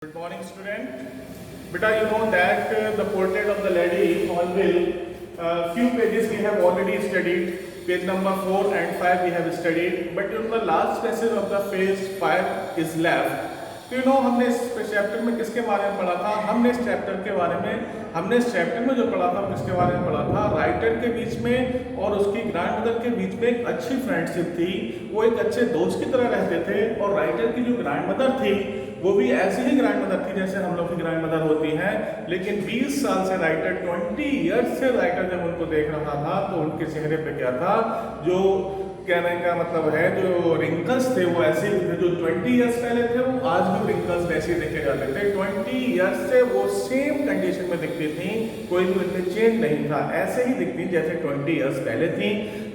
Good morning, student. Beta, you know that the portrait of the lady Hornbill, few pages we have already studied. Page number 4 and 5 we have studied. But in the last passage of the page 5 is left. तो you no हमने इस chapter में किसके बारे में पढ़ा था? हमने इस चैप्टर में जो पढ़ा था किसके बारे में पढ़ा था? राइटर के बीच में और उसकी ग्रैंडमदर के बीच में एक अच्छी फ्रेंडशिप थी। वो एक अच्छे दोस्त की तरह रहते थे और राइटर की जो ग्रैंडमदर थी वो भी ऐसी ही ग्रैंडमदर थी जैसे हम लोग की ग्रैंडमदर होती हैं। लेकिन 20 साल से राइटर 20 ईयर्स से राइटर जब उनको देख रहा था तो उनके चेहरे पे क्या था, जो कहने का मतलब है जो रिंकल्स थे वो ऐसे ही थे। जो 20 ईयर्स पहले थे वो आज भी रिंकल्स ऐसे ही देखे जाते थे। 20 ईयर्स से वो सेम कंडीशन में दिखती थी, कोई भी उनमें चेंज नहीं था, ऐसे ही दिखती जैसे 20 ईयर्स पहले थी।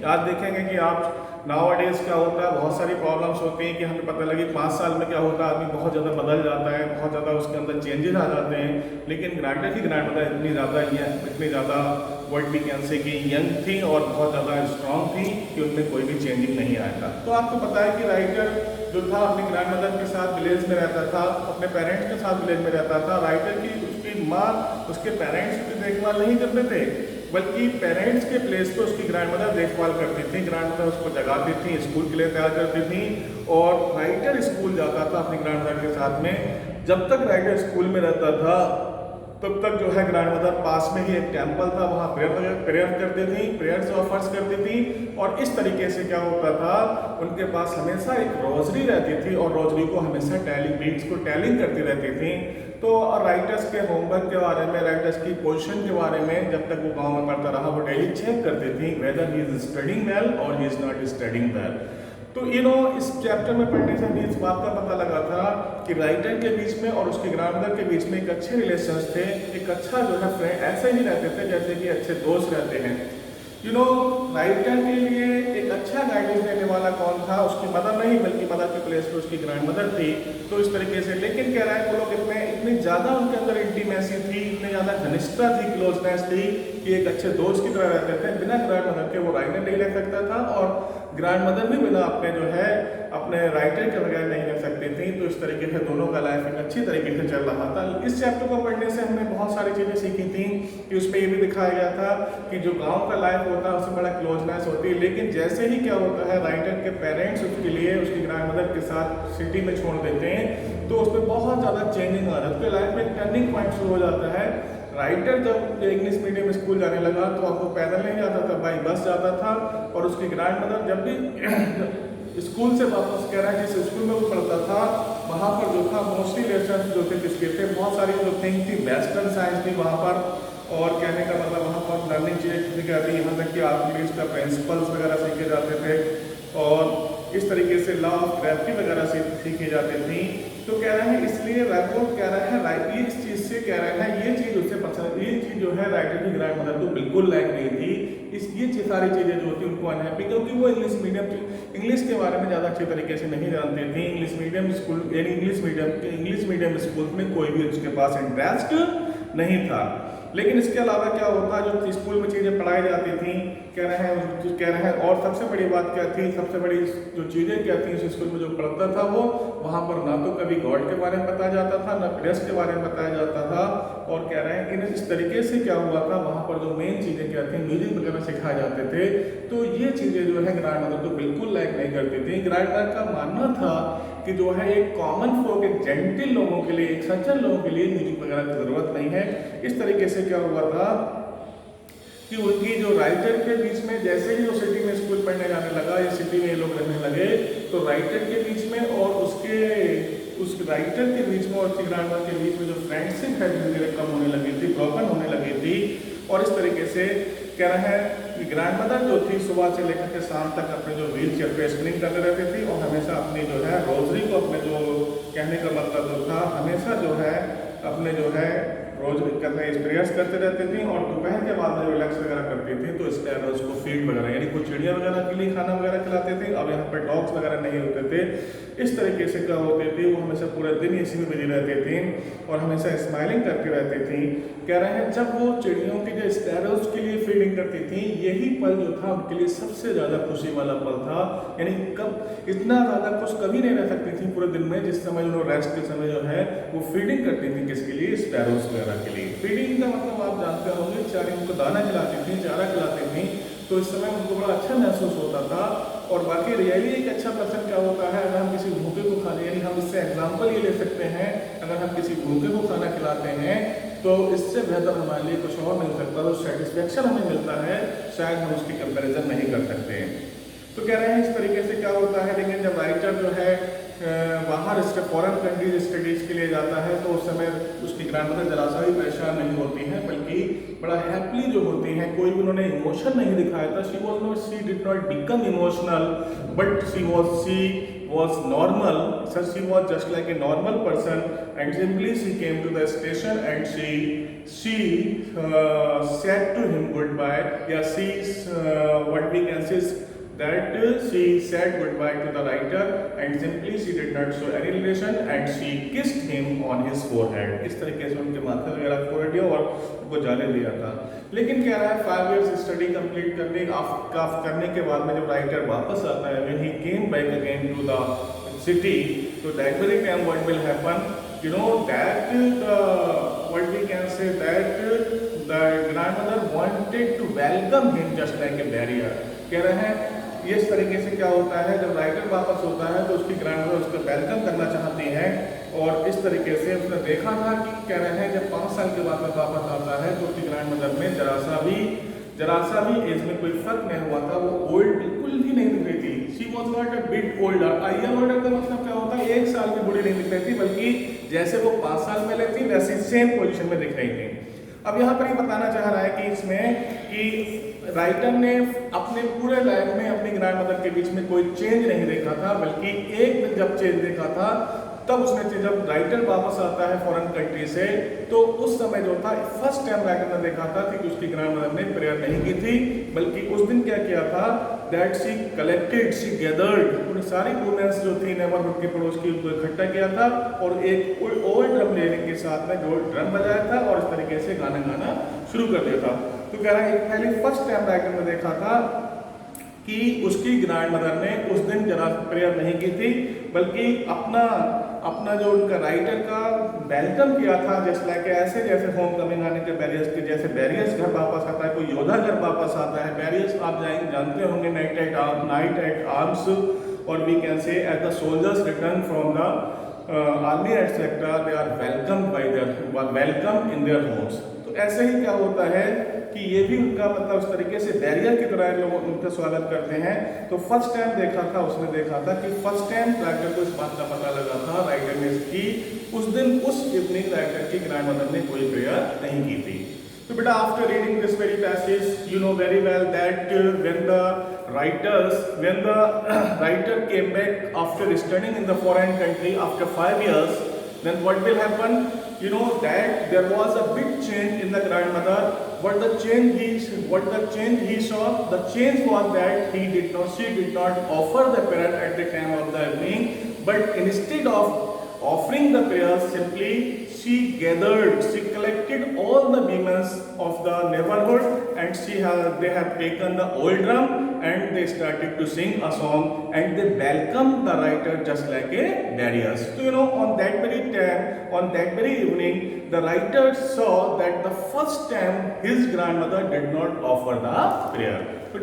आज देखेंगे कि आप नाउ-अ-डेज क्या होता है, बहुत सारी प्रॉब्लम्स होती हैं कि हमें पता लगी 5 साल में क्या होता है, आदमी बहुत ज़्यादा बदल जाता है, बहुत ज़्यादा उसके अंदर चेंजेस आ जाते हैं। लेकिन ग्रैंडर की ग्रैंडमदर इतनी ज़्यादा वर्ड भी कैन से कि यंग थी और बहुत ज़्यादा स्ट्रॉन्ग थी कि उनमें कोई भी चेंजिंग नहीं आया था। तो आपको पता है कि राइटर जो था अपनी ग्रैंडमदर के साथ विलेज में रहता था, अपने पेरेंट्स के साथ विलेज में रहता था। राइटर की उसकी माँ उसके पेरेंट्स की देखभाल नहीं करते थे, बल्कि पेरेंट्स के प्लेस पे उसकी ग्रैंडमदर देखभाल करती थी। ग्रैंडमदर उसको जगाती थी, स्कूल के लिए तैयार करती थी और राइटर स्कूल जाता था अपनी ग्रैंडमदर के साथ में। जब तक राइटर स्कूल में रहता था तब तक जो है ग्रैंडमदर पास में ही एक टेम्पल था, वहाँ प्रेयर करती थी, प्रेयर्स ऑफर्स करती थी। और इस तरीके से क्या होता था, उनके पास हमेशा एक रोजरी रहती थी और रोजरी को हमेशा बीट्स को टैलिंग करती रहती थी। तो राइटर्स के होमवर्क के बारे में, राइटर्स की पोजीशन के बारे में जब तक वो गांव में पढ़ता रहा वो डेली चेक करती थी whether he is studying well और he is not studying well. तो यू नो इस चैप्टर में पढ़ने से हमें इस बात का पता लगा था कि राइटर के बीच में और उसकी ग्रैंडमदर के बीच में एक अच्छे रिलेशंस थे, एक अच्छा जो है फ्रेंड ऐसे ही रहते थे जैसे कि अच्छे दोस्त रहते हैं। यू नो राइटर के लिए एक अच्छा गाइडेंस देने वाला कौन था? उसकी मदर नहीं, बल्कि मदर के प्लेस पे उसकी ग्रैंडमदर थी। तो इस तरीके से, लेकिन कह रहा है वो लोग इतनी ज़्यादा उनके अंदर इंटीमेसी थी, इतनी ज़्यादा घनिष्ठता थी, क्लोजनेस थी कि एक अच्छे दोस्त की तरह रहते थे। बिना ग्रैंडमदर के वो राइटर नहीं रह सकता था और ग्रैंडमदर भी बिना अपने जो है अपने राइटर के बगैर नहीं रह सकती थी। तो इस तरीके से दोनों का लाइफ एक अच्छी तरीके से चल रहा था। इस चैप्टर को पढ़ने से हमने बहुत सारी चीज़ें सीखी थी कि उसमें ये भी दिखाया गया था कि जो गांव का लाइफ होता है उसमें बड़ा क्लोजनेस होती है। लेकिन जैसे ही क्या होता है, राइटर के पेरेंट्स उसके लिए उसकी ग्रैंडमदर के साथ सिटी में छोड़ देते हैं तो उसमें बहुत ज़्यादा चेंजिंग आ जाती है। लाइफ में एक टर्निंग पॉइंट शुरू हो जाता है। राइटर जब इंग्लिश मीडियम स्कूल जाने लगा तो आपको पैदल नहीं जाता था, बाई बस जाता था। और उसकी ग्रैंडमदर जब भी स्कूल से वापस, कह रहा है जिस स्कूल में वो पढ़ता था वहाँ पर जो था मोस्टली लेसन जो थे किसके थे, बहुत सारी जो थिंग थी वेस्टर्न साइंस थी वहाँ पर। और कहने का मतलब वहाँ पर लर्निंग चीज़ें सीखी जाती, यहाँ तक कि इंग्लिश का प्रिंसिपल्स वगैरह सीखे जाते थे और इस तरीके से लॉ ऑफ ग्रेविटी वगैरह से सीखी जाती थी। तो कह रहे हैं इसलिए रैपोर्ट कह रहा है ये इस चीज़ से कह रहा है ये चीज़ उसे पसंद, ये चीज़ जो है राइटर की ग्रैंडमदर को बिल्कुल लायक नहीं थी। ये सारी चीज़ें जो होती उनको अनहैप्पी, क्योंकि वो इंग्लिश के बारे में ज़्यादा अच्छे तरीके से नहीं जानते थे। इंग्लिश मीडियम स्कूल यानी इंग्लिश मीडियम स्कूल में कोई भी उसके पास इंटरेस्ट नहीं था। लेकिन इसके अलावा क्या होता है, जो स्कूल में चीज़ें पढ़ाई जाती थी, कह रहे हैं और सबसे बड़ी बात क्या थी, सबसे बड़ी जो चीज़ें क्या थी उस स्कूल में जो पढ़ता था वो वहाँ पर ना तो कभी गॉड के बारे में बताया जाता था, ना प्रेस के बारे में बताया जाता था। और कह रहे हैं कि इस तरीके से क्या हुआ था, वहाँ पर जो मेन चीज़ें क्या थी, म्यूजिक वगैरह सिखाए जाते थे। तो ये चीज़ें जो है ग्रैंडमदर को बिल्कुल लायक नहीं करती थी। ग्रैंडमदर का मानना था कि जो है एक कॉमन फोक, एक जेंटिल लोगों के लिए, एक सज्जन लोगों के लिए म्यूजिक वगैरह की ज़रूरत नहीं है। इस तरीके से क्या हुआ था कि उनकी जो राइटर के बीच में, जैसे ही वो सिटी में स्कूल पढ़ने जाने लगा या सिटी में ये लोग रहने लगे, तो राइटर के बीच में और उस राइटर के बीच में और उसकी ग्रैंडमदर के बीच में जो फ्रेंडशिप है धीरे धीरे कम होने लगी थी, ब्रोकन होने लगी थी। और इस तरीके से कह रहे हैं कि ग्रैंडमदर जो थी सुबह से लेकर के शाम तक अपने जो व्हील चेयर पे स्पिनिंग करते रहती थी और हमेशा अपनी जो है रोजरी को, अपने जो कहने का मतलब जो था, हमेशा जो है अपने जो है रोज करते प्रेयर्स करते रहते थे और दोपहर के बाद में रिलैक्स वगैरह करते थे तो स्पैरोज को फीड वगैरह यानी कुछ चिड़िया वगैरह के लिए खाना वगैरह खिलाते थे। अब यहाँ पर डॉग्स वगैरह नहीं होते थे। इस तरीके से क्या होते थे, वो हमेशा पूरा दिन इसी में बिजी रहते थे और हमेशा स्माइलिंग करती रहती थी। कह रहे हैं जब वो चिड़ियों के जो स्पैरोज के लिए फीडिंग करती थी, यही पल जो था उनके लिए सबसे ज़्यादा खुशी वाला पल था। यानी कब इतना ज़्यादा खुश कभी नहीं रह सकती थी पूरे दिन में, जिस समय उन्होंने रेस्ट के समय जो है वो फीडिंग करती थी। किसके लिए? स्पैरोज वगैरह के लिए। फीडिंग का मतलब आप जानते होंगे, चारे उनको दाना खिलाती थी, चारा खिलाती थी, तो इस समय उनको बड़ा अच्छा महसूस होता था। और बाकी रियली एक अच्छा पर्सन क्या होता है, अगर हम किसी भूखे को खाने, यानी हम इससे एग्जाम्पल ये ले सकते हैं, अगर हम किसी भूखे को खाना खिलाते हैं तो इससे बेहतर हमारे लिए कुछ और मिल सकता है, तो सेटिस्फेक्शन हमें मिलता है, शायद हम उसकी कंपैरिजन नहीं कर सकते हैं। तो कह रहे हैं इस तरीके से क्या होता है। लेकिन जब राइटर जो है बाहर फॉरेन कंट्रीज स्टडीज के लिए जाता है तो उस समय उसकी ग्रैंडमदर जरा सा भी परेशान नहीं होती हैं, बल्कि बड़ा हैप्पली जो होती हैं, कोई भी उन्होंने इमोशन नहीं दिखाया था। She did not become emotional but she was normal, so she was just like a normal person, and simply she came to the station and she said to him goodbye. Yeah, what we can say is that she said goodbye to the writer and simply she did not show any relation and she kissed him on his forehead. इस तरीके से उनके माथे वगैरह फोड़ दिया और उनको जाने दिया था। लेकिन कह रहा है 5 years स्टडी कंप्लीट करने के बाद में जब राइटर वापस आता है, when he came back again to the city, so that very time what will happen, you know that what we can say that the grandmother wanted to welcome him just like a barrier. कह रहे हैं ये इस तरीके से क्या होता है, जब राइटर वापस होता है तो उसकी ग्रैंडमदर उसको वेलकम करना चाहती है और इस तरीके से उसने देखा था कि कह रहे हैं जब 5 साल के बाद में वापस आता है तो उसकी ग्रैंडमदर में जरा सा भी एज में कोई फर्क नहीं हुआ था। वो ओल्ड बिल्कुल भी नहीं दिख रही थी। She was not a bit older. Year older का मतलब क्या होता है, 1 साल भी बूढ़ी नहीं दिख रही थी, बल्कि जैसे वो 5 साल में थी वैसे सेम पोजिशन में दिख रही थी। अब यहाँ पर ये बताना चाह रहा है कि इसमें कि राइटर ने अपने पूरे लाइफ में अपनी ग्रैंडमदर के बीच में कोई चेंज नहीं देखा था, बल्कि एक दिन जब चेंज देखा था तब उसने, जब राइटर वापस आता है फॉरेन कंट्री से, तो उस समय जो था फर्स्ट टाइम राइटर ने देखा था कि उसकी ग्रैंडमदर ने प्रेयर नहीं की थी, बल्कि उस दिन क्या किया था, दैट शी गैदर्ड सारी वुमेन्स जो थी नेबरहुड के पड़ोस की, उनको इकट्ठा किया था और एक ओल्ड ड्रम लेने के साथ में जो ड्रम बजाया था और इस तरीके से गाना गाना शुरू कर दिया था। तो कह रहा है पहले फर्स्ट टाइम राइटर ने देखा था कि उसकी ग्रैंडमदर ने उस दिन जरा प्रेयर नहीं की थी, बल्कि अपना जो उनका राइटर का वेलकम किया था, जैसे लाइक ऐसे जैसे होम कमिंग आने के बैरियर्स के जैसे बैरियर्स घर वापस आता है, कोई योद्धा घर वापस आता है। बैरियर्स आप जानते होंगे नाइट एट आर्म्स, और we can say as the soldiers return from the army etcetera, they are welcome in their homes. तो ऐसे ही क्या होता है कि ये भी उनका मतलब उस तरीके से बैरियर की तरह लोग उनका स्वागत करते हैं। तो फर्स्ट टाइम उसने देखा था कि फर्स्ट टाइम राइटर को इस बात का पता लगा था राइटर ने कि उस दिन उस इवनिंग राइटर की ग्रैंडमदर ने कोई प्रेयर नहीं की थी। तो बेटा after reading this very passage you know very well that when the writer came back after studying in the foreign country after 5 years, then what will happen? You know that there was a big change in the grandmother. What the change he saw? The change was that she did not offer the prayer at the time of the evening, but instead of offering the prayer, simply she collected all the women of the neighborhood, and they have taken the old drum and they started to sing a song and they welcomed the writer just like a barriers. So you know on that very evening, the writer saw that the first time his grandmother did not offer the prayer. So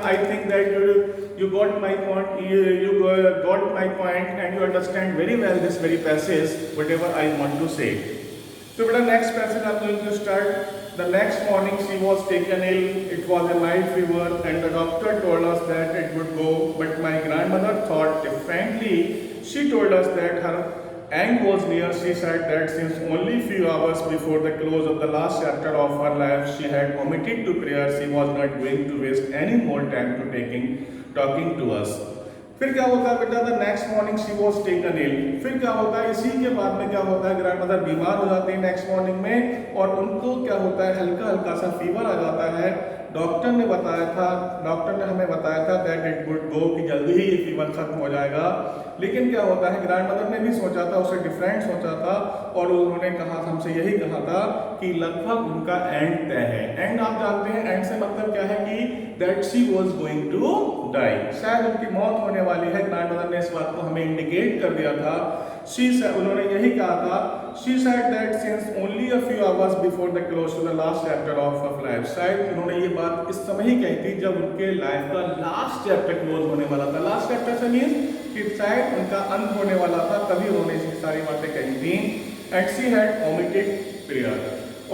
I think that you got my point. You got my point, and you understand very well this very passage, whatever I want to say. So, the next passage I am going to start. The next morning she was taken ill. It was a mild fever, and the doctor told us that it would go. But my grandmother thought differently. She told us that her end was near. She said that since only few hours before the close of the last chapter of her life, she had committed to prayer. She was not going to waste any more time to talking to us. फिर क्या होता है बेटा, the next morning she was taken ill. फिर क्या होता है, इसी के बाद में क्या होता है, ग्रैंड मदर बीमार हो जाती है नेक्स्ट मॉर्निंग में, और उनको क्या होता है, हल्का हल्का सा फीवर आ जाता है। डॉक्टर ने बताया था, डॉक्टर ने हमें बताया था दैट इट वुड गो, कि जल्दी ही ये फीवर खत्म हो जाएगा। लेकिन क्या होता है, ग्रैंड मदर ने भी सोचा था, उसे डिफरेंट सोचा था, और उन्होंने कहा था, हमसे यही कहा था कि लगभग उनका एंड तय है। एंड आप जानते हैं, एंड से मतलब क्या है कि that she was going to die, शायद उनकी मौत होने वाली है। ग्रैंड मदर ने इस बात को हमें इंडिकेट कर दिया था। उन्होंने यही कहा था, she said that since only a few hours before the close to the last chapter of her life, शायद उन्होंने ये बात इस समय ही कही थी जब उनके लाइफ का लास्ट चैप्टर क्लोज होने वाला था। लास्ट चैप्टर से मीन्स कि शायद उनका अंत होने वाला था, तभी उन्होंने ये सारी बातें कही थी। And she had omitted prayer,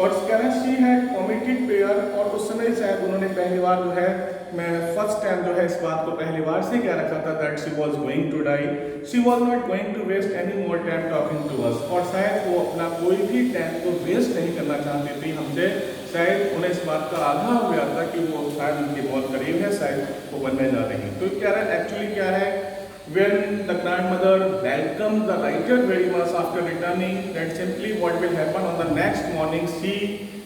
और शी हैड ओमिटेड प्रेयर, और उस समय शायद उन्होंने पहली बार जो है, मैं फर्स्ट टाइम जो है इस बात को पहली बार से क्या रखा था, that she was going to die, she was not going to waste any more time talking to us, और शायद वो अपना कोई भी टाइम को वेस्ट नहीं करना चाहती थी हमसे। शायद उन्हें इस बात का आगाह हो गया था कि वो शायद उनके बहुत करीब है, शायद वो बनने जा रही है। तो क्या है एक्चुअली क्या है, when the grandmother welcomed the writer very much after returning, that simply what will happen on the next morning,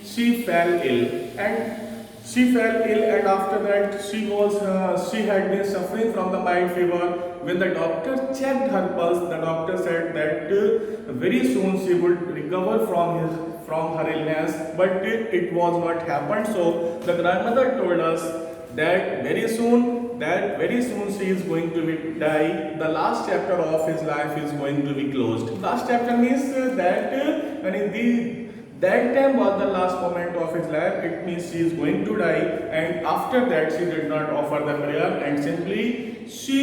she fell ill, and she fell ill, and after that she had been suffering from the mild fever. When the doctor checked her pulse, the doctor said that very soon she would recover from her illness, but it was not happened. So the grandmother told us that very soon she is going to die. The last chapter of his life is going to be closed. Last chapter means that time was the last moment of his life. It means she is going to die, and after that she did not offer the prayer, and simply she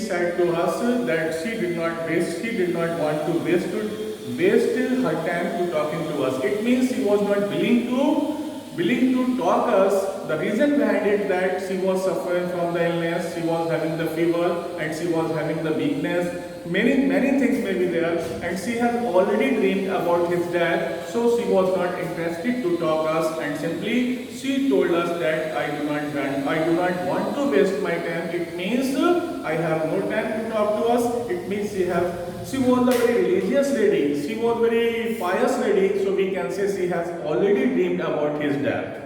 said to us that she did not want to waste her time to talking to us. It means she was not willing to talk us. The reason behind it that she was suffering from the illness, she was having the fever, and she was having the weakness. Many things may be there, and she has already dreamed about his death, so she was not interested to talk us, and simply she told us that I do not want to waste my time. It means I have no time to talk to us. It means she was a very religious lady, she was very pious lady, so we can say she has already dreamed about his death.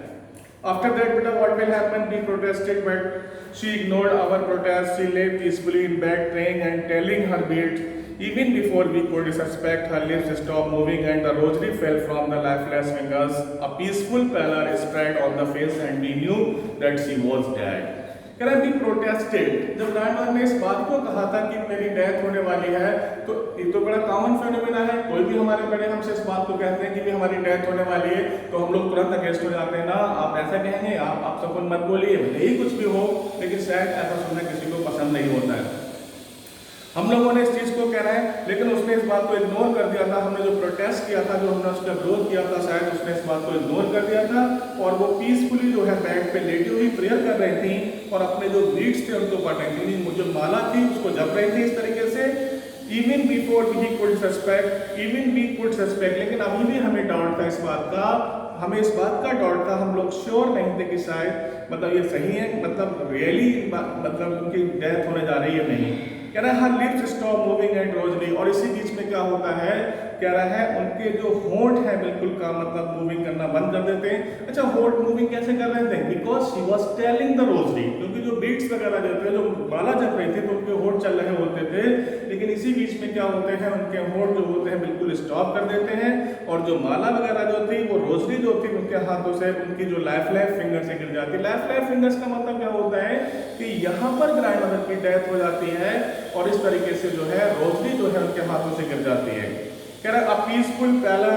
After that, what will happen? We protested, but she ignored our protest. She lay peacefully in bed, praying and telling her beads. Even before we could suspect, her lips stopped moving and the rosary fell from the lifeless fingers. A peaceful pallor spread on the face, and we knew that she was dead. We protested. जब grandmother ने इस बात को कहा था कि मेरी death होने वाली है, तो ये तो बड़ा कॉमन फेनोमेना है। कोई भी हमारे बड़े हमसे इस बात को कहते हैं कि भी हमारी डेथ होने वाली है, तो हम लोग तुरंत अगेंस्ट हो जाते हैं ना, आप ऐसा कहेंगे, आप सब मत बोलिए, भले ही कुछ भी हो, लेकिन शायद ऐसा सुनना किसी को पसंद नहीं होता है। हम लोगों ने इस चीज़ को कह रहे हैं, लेकिन उसने इस बात को इग्नोर कर दिया था। हमने जो प्रोटेस्ट किया था, जो हमने उसका विरोध किया था, शायद उसने इस बात को इग्नोर कर दिया था, और वो पीसफुली जो है बेड पे लेटी हुई प्रेयर कर रही थी, और अपने जो बीट्स थे उनको पढ़ रही थी, जो माला थी उसको जप रही थी इस तरीके से। इवन वी कुड सस्पेक्ट, लेकिन अभी भी हमें डाउट था इस बात का, हमें इस बात का डाउट था, हम लोग श्योर नहीं थे कि शायद ये सही है, रियली उनकी डेथ होने जा रही है नहीं। कह रहा है हर lips stop moving and Rosalie, और इसी बीच में क्या होता है, कह रहा है उनके जो होंठ है बिल्कुल का मूविंग करना बंद कर देते हैं। अच्छा, होंठ मूविंग कैसे कर रहे थे? Because she was telling the rosary, क्योंकि जो बीट्स वगैरह जो थे, जो माला जप रही थी, तो उनके होंठ चल रहे होते थे, लेकिन इसी बीच में क्या होते हैं, उनके होंठ जो होते हैं बिल्कुल स्टॉप कर देते हैं, और जो माला वगैरह जो थी, वो रोजरी जो थी उनके हाथों से, उनकी जो लाइफ फिंगर से गिर जाती है। लाइफ फिंगर्स का मतलब क्या होता है कि यहाँ पर ग्रैंडमदर की डेथ हो जाती है, और इस तरीके से जो है रोजरी जो है उनके हाथों से गिर जाती है। कह रहा है अ पीसफुल पैलर,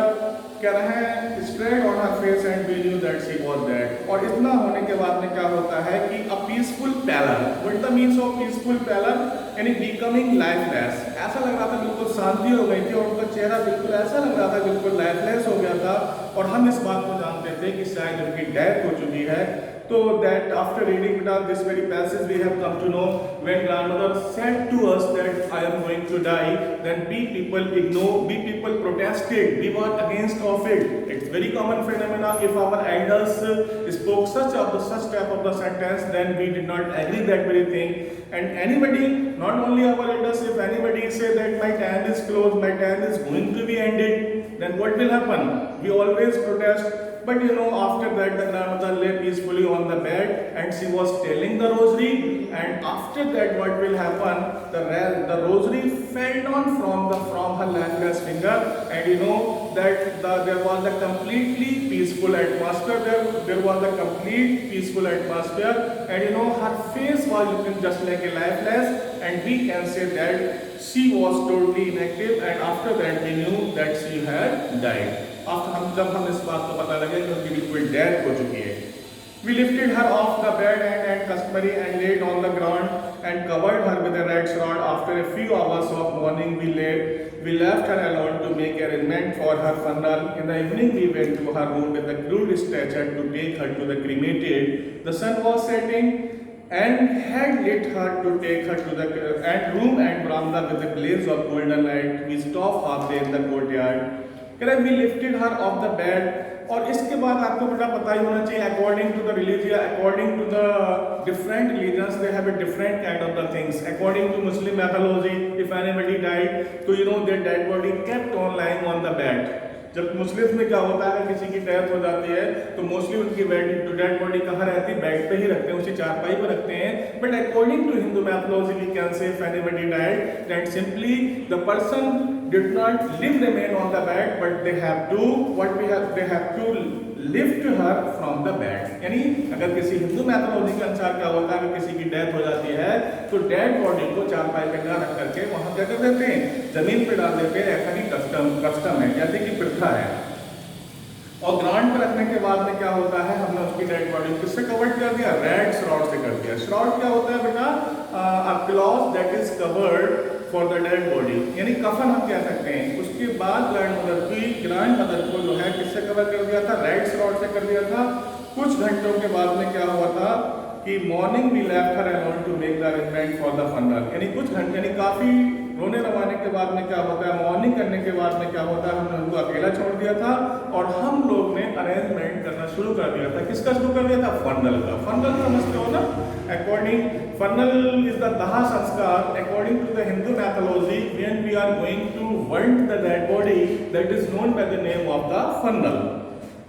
कह रहा है spread on her face and we knew that she was dead. और इतना होने के बाद में क्या होता है कि a peaceful pallor, what the means of peaceful pallor, यानी बिकमिंग लाइफलेस। ऐसा लग रहा था बिल्कुल शांति हो गई थी, और उनका चेहरा बिल्कुल ऐसा लग रहा था बिल्कुल लाइफलेस हो गया था, और हम इस बात को जानते थे कि शायद उनकी डेथ हो चुकी है। So that after reading this very passage, we have come to know when grandmother said to us that I am going to die, then we people ignore, we people protested, we were against of it. It's very common phenomena. If our elders spoke such type of the sentence, then we did not agree that very thing. And anybody, not only our elders, if anybody say that my time is closed, my time is going to be ended, then what will happen? We always protest. But after that, the grandmother lay peacefully on the bed and she was telling the rosary. And after that, what will happen? The rosary fell down from her legless finger, and that there was a completely peaceful atmosphere. There was a complete peaceful atmosphere, and her face was looking just like a lifeless, and we can say that she was totally inactive. And after that, we knew that she had died. जब हम इस बात को पता लगे कि उनकी बिल्कुल डेथ हो चुकी है. We lifted her off the bed and customary and laid on the ground and covered her with a red shroud. After a few hours of mourning, we left her alone to make arrangement for her funeral. In the evening, we went to her room with a crude stretcher to take her to the cremated. The sun was setting and had lit her to take her to the room and veranda with a blaze of golden light. We stopped halfway in the courtyard. We lifted her off the bed. और इसके बाद आपको पता ही होना चाहिए, according to the religion, according to the different religions, they have a different kind of the things. According to Muslim mythology, if anybody died, so their dead body kept on lying on the bed. जब मुस्लिम में क्या होता है, किसी की death हो जाती है तो मोस्टली उनकी डेड बॉडी कहाँ रहती है? बेड पे ही रखते हैं, उसी चारपाई पर रखते हैं. But according to Hindu mythology we can say if anybody died that simply the person did not remain on the bed, but they have to lift her from the bed. यानी अगर किसी हिंदू मैथोलॉजी के अनुसार क्या होता है, किसी की डेथ हो जाती है तो डेड बॉडी को चारपाई पे ना रख करके वहां क्या कर देते हैं? जमीन पे डाल देते हैं. ऐसा ही कस्टम है, जैसे कि प्रथा है. और ग्राउंड पर रखने के बाद में क्या होता है, हमने उसकी डेड बॉडी किससे कवर कर दिया? रेड श्रॉड से कर दिया. श्रॉड क्या होता है बेटा? अ cloth that is covered for the dead body, यानी कफन हम कह सकते हैं. उसके बाद ग्रैंड मदर को जो है किससे कवर कर दिया था? रेड श्रॉड से कर दिया था. कुछ घंटों के बाद में क्या हुआ था कि morning we left her alone to make the arrangement for the funeral. यानी कुछ घंटे, यानी काफी रोने रवाने के बाद में क्या होता है, मॉर्निंग करने के बाद में क्या होता है, हमने उनको अकेला छोड़ दिया था और हम लोग ने अरेंजमेंट करना शुरू कर दिया था. किसका शुरू कर दिया था? फनरल का. फनरल समझते हो ना? According funeral is the dah sanskar. According to the Hindu mythology when we are going to burn the dead body that is known by the name of the funeral.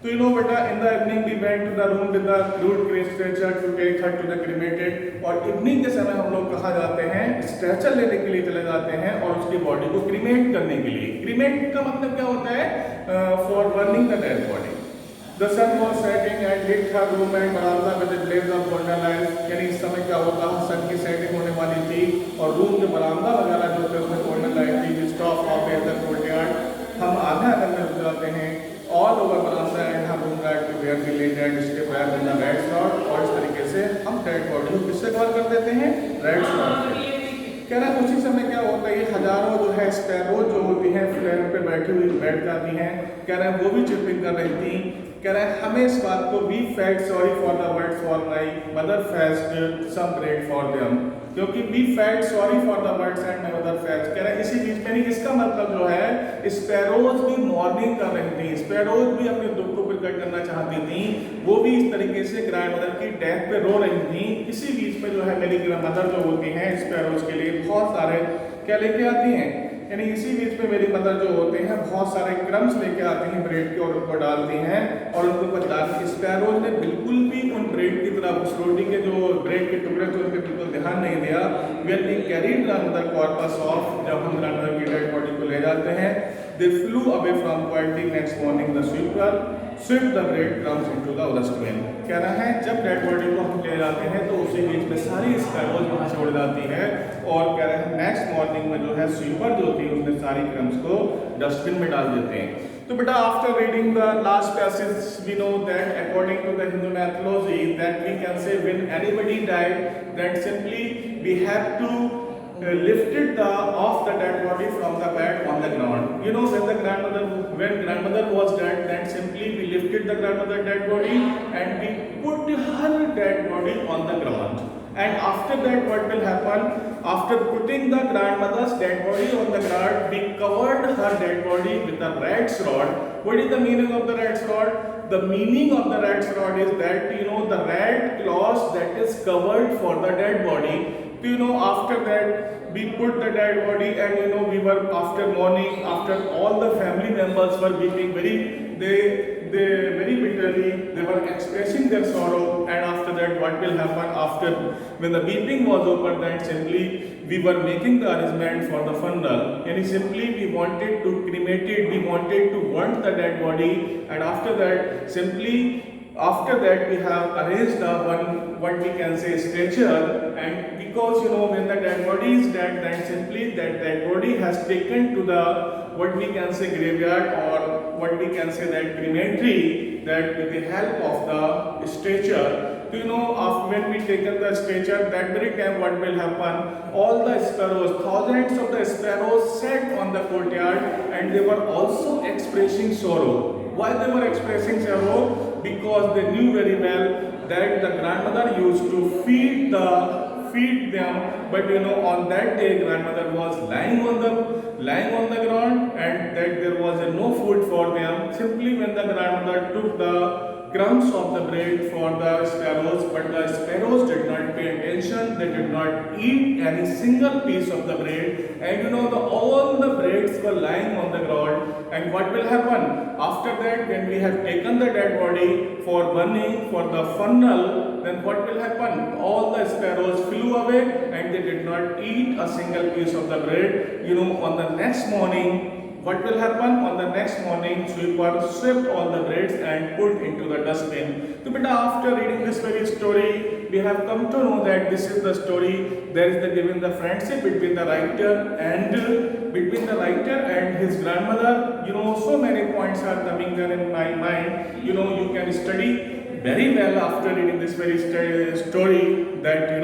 So बेटा, in the evening we went to the room with the crude stretcher to take her to the cremated. और evening के समय हम लोग कहाँ जाते हैं? Stretcher लेने के लिए चले जाते हैं और उसकी बॉडी को क्रीमेट करने के लिए. क्रीमेट का मतलब क्या होता है? For burning the dead body. The sun was setting and lit her room and veranda with a blaze of golden light. यानी इस समय क्या होता है? सन की सेटिंग होने वाली थी और रूम के बरामदा वगैरह जो थे उसमें गोल्डन लाइट थी. We stopped halfway in the courtyard. हम आधा अंदर में रुक जाते हैं. All over veranda and her room that where we laid and stay where in the red shroud. और इस तरीके से हम डेड बॉडी को किससे कवर कर देते हैं? रेड श्रॉड से. कह रहा है उसी समय क्या होता है, ये हजारों जो है स्पैरो जो होती हैं फ्लेयर पे बैठी हुई बैठ जाती हैं. कह रहे हैं वो भी चिपिंग कर रही थी. कह रहे हैं हमें इस बात को we felt sorry for the words for my mother fed some bread for them. क्योंकि we felt sorry for the words and my mother fed. कह रहे हैं इसी बीच में इसका मतलब जो है स्पैरोज भी मॉर्निंग कर रही थी. स्पैरोज भी अपने दुख को प्रकट करना चाहती थी. वो भी इस तरीके से ग्रैंड मदर की डेथ पे रो रही थी. इसी बीच में जो है मेरी मदर जो होती हैं स्पैरोज के लिए बहुत सारे क्या लेके आती हैं, यानी इसी बीच में मेरी मदर जो होते हैं बहुत सारे क्रम्स लेके आती हैं ब्रेड के और उनको डालती हैं और उनको ऊपर डालती. स्पैरोज ने बिल्कुल भी उन ब्रेड की तरफ, उस रोटी के जो ब्रेड के टुकड़े थे उनके बिल्कुल ध्यान नहीं दिया. When we carried grandmother corpse off, जब हम ग्रैंडमदर की डेड बॉडी को ले जाते हैं, they flew away from quality. Next morning the sweeper sweep the bread crumbs into the dustbin. कह रहा है जब डेड बॉडी को हम ले जाते हैं तो उसी बीच में सारी स्पैरोज वहाँ से उड़ जाती है और कह रहे हैं नेक्स्ट मॉर्निंग में जो है स्वीपर जो होती है उसने सारी क्रम्स को डस्टबिन में डाल देते हैं. तो बेटा after reading the last passage we know that according to the Hindu mythology that we can say when anybody died that simply we have to lifted off the dead body from the bed on the ground. You know, when grandmother was dead, then simply we lifted the grandmother dead body and we put her dead body on the ground. And after that, what will happen? After putting the grandmother's dead body on the ground, we covered her dead body with a rat's rod. What is the meaning of the rat's rod? The meaning of the rat's rod is that, you know, the rat cloth that is covered for the dead body. You know, after that, we put the dead body, and you know, we were after mourning, after all the family members were weeping they very bitterly, they were expressing their sorrow. And after that, what will happen after when the weeping was over, then simply we were making the arrangement for the funeral, and simply we wanted to cremate it, we wanted to burn the dead body, and after that, simply after that we have arranged the one, what we can say, stretcher. And because, you know, when the dead body is dead, then simply that dead body has taken to the, what we can say, graveyard, or what we can say, that crematory, that with the help of the stretcher. You know, after when we taken the stretcher, that very time what will happen, all the sparrows, thousands of the sparrows sat on the courtyard, and they were also expressing sorrow. Why they were expressing sorrow? Because they knew very well that the grandmother used to feed them, but you know, on that day grandmother was lying on the ground, and that there was no food for them. Simply when the grandmother took the crumbs of the bread for the sparrows, but the sparrows did not pay attention, they did not eat any single piece of the bread, and you know, all the breads were lying on the ground. And what will happen? After that, when we have taken the dead body for burning, for the funeral, then what will happen? All the sparrows flew away and they did not eat a single piece of the bread. You know, on the next morning, what will happen? On the next morning, sweeper swept all the breads and put into the dustbin. So, but after reading this very story, we have come to know that this is the story. There is given the friendship between the writer and his grandmother. You know, so many points are coming there in my mind. You know, you can study very well after reading this very story. That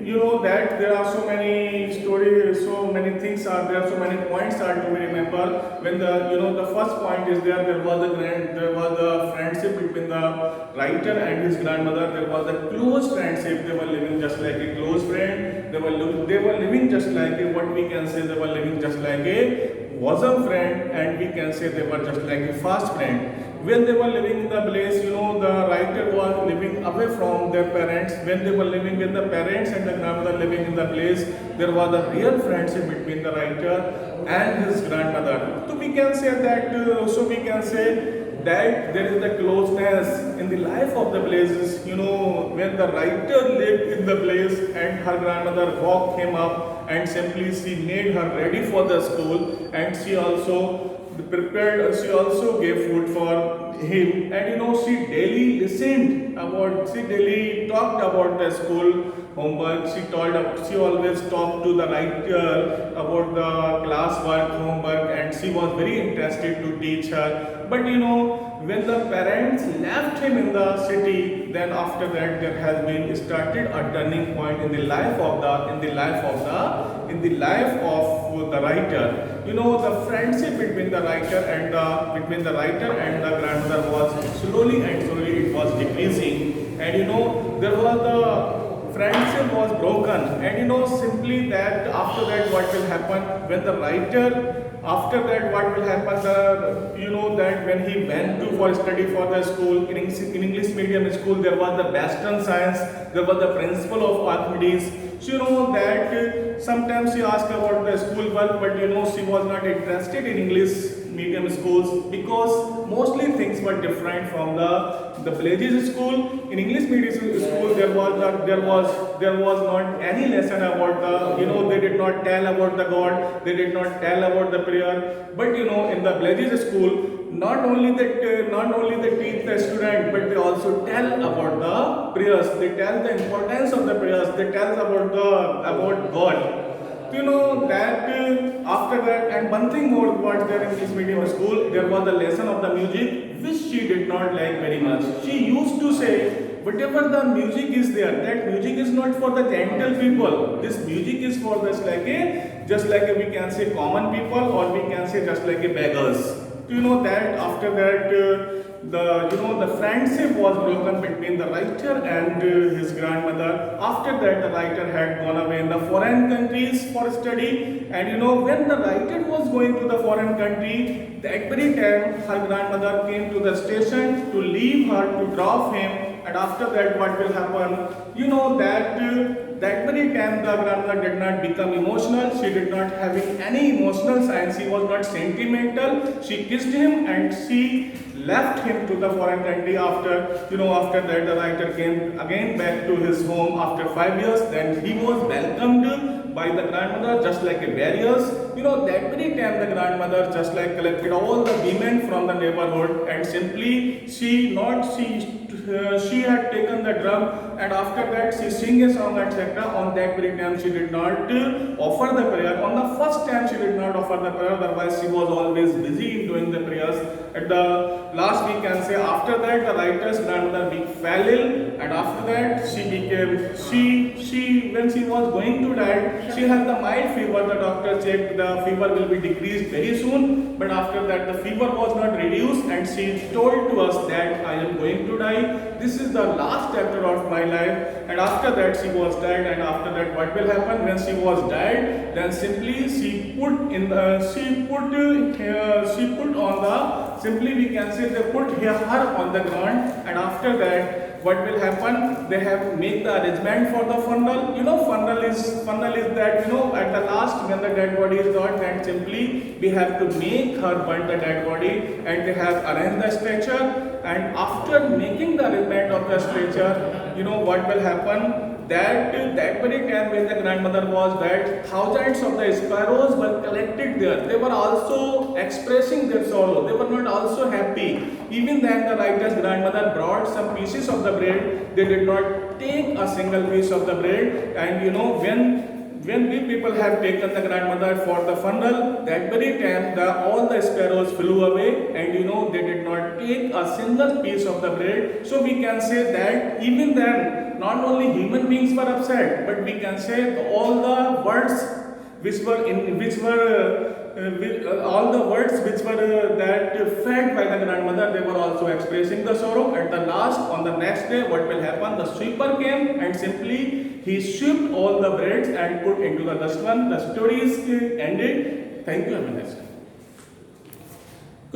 if that there are so many stories, so many things are there, so many points are to be remember. When the first point is there was the friendship between the writer and his grandmother. There was a close friendship. They were living just like a close friend. They were living just like a, what we can say, they were living just like a bosom friend, and we can say they were just like a fast friend. When they were living in the place, the writer was living away from their parents. When they were living with the parents and the grandmother living in the place, there was a real friendship between the writer and his grandmother. So we can say that there is the closeness in the life of the places. When the writer lived in the place and her grandmother walked him up, and simply she made her ready for the school, and she also gave food for him, and she daily talked about the school homework. She always talked to the writer about the class work, homework, and she was very interested to teach her. But when the parents left him in the city, then after that there has been started a turning point in the life of the writer. The friendship between the writer and the grandmother was slowly it was decreasing, and there was the friendship was broken, and simply that after that what will happen when the writer, after that what will happen, that when he went to for study for the school in English medium school, there was the Western science, there was the principle of Archimedes. So that sometimes she asked about the school work, but she was not interested in English medium schools, because mostly things were different from the villages school. In English medium school, there was not any lesson about they did not tell about the God, they did not tell about the prayer. But in the villages school, not only they teach the student, but they also tell about the prayers. They tell the importance of the prayers. They tell about God. That after that, and one thing more was there in English medium school, there was the lesson of the music, which she did not like very much. She used to say, whatever the music is there, that music is not for the gentle people. This music is for just like a, we can say common people, or we can say just like a beggars. Do you know that after that the friendship was broken between the writer and his grandmother. After that, the writer had gone away in the foreign countries for study, and when the writer was going to the foreign country, that very time her grandmother came to the station to leave her, to drop him. And after that, what will happen? That very time the grandmother did not become emotional. She did not having any emotional signs. She was not sentimental. She kissed him and she left him to the foreign country. After that, the writer came again back to his home after 5 years. Then he was welcomed by the grandmother just like a barriers. That very time the grandmother just like collected all the women from the neighborhood, and simply she had taken the drum, and after that she sing a song, etc. On that very time she did not offer the prayer. On the first time she did not offer the prayer, otherwise she was always busy in doing the prayers. At the last, we can say, after that the writer's grandmother fell ill, and after that when she was going to die, she had the mild fever. The doctor checked, the fever will be decreased very soon, but after that the fever was not reduced, and she told to us that I am going to die. This is the last chapter of my life. And after that she was dead, and after that what will happen? When she was dead, then simply she put we can say they put her on the ground, and after that what will happen? They have made the arrangement for the funeral. Funeral is that at the last, when the dead body is got, then simply we have to make her burn the dead body, and they have arranged the stretcher. And after making the arrangement of the stretcher, what will happen? That very time when the grandmother was dead, thousands of the sparrows were collected there. They were also expressing their sorrow. They were not also happy. Even then, the writer's grandmother brought some pieces of the bread. They did not take a single piece of the bread. And when we people have taken the grandmother for the funeral, that very time all the sparrows flew away, and they did not take a single piece of the bread. So we can say that even then, not only human beings were upset, but we can say all the words which were fed by the grandmother, they were also expressing the sorrow. At the last, on the next day, what will happen? The sweeper came, and simply he swept all the breads and put into the dustbin. The story is ended. Thank you, Aminaz.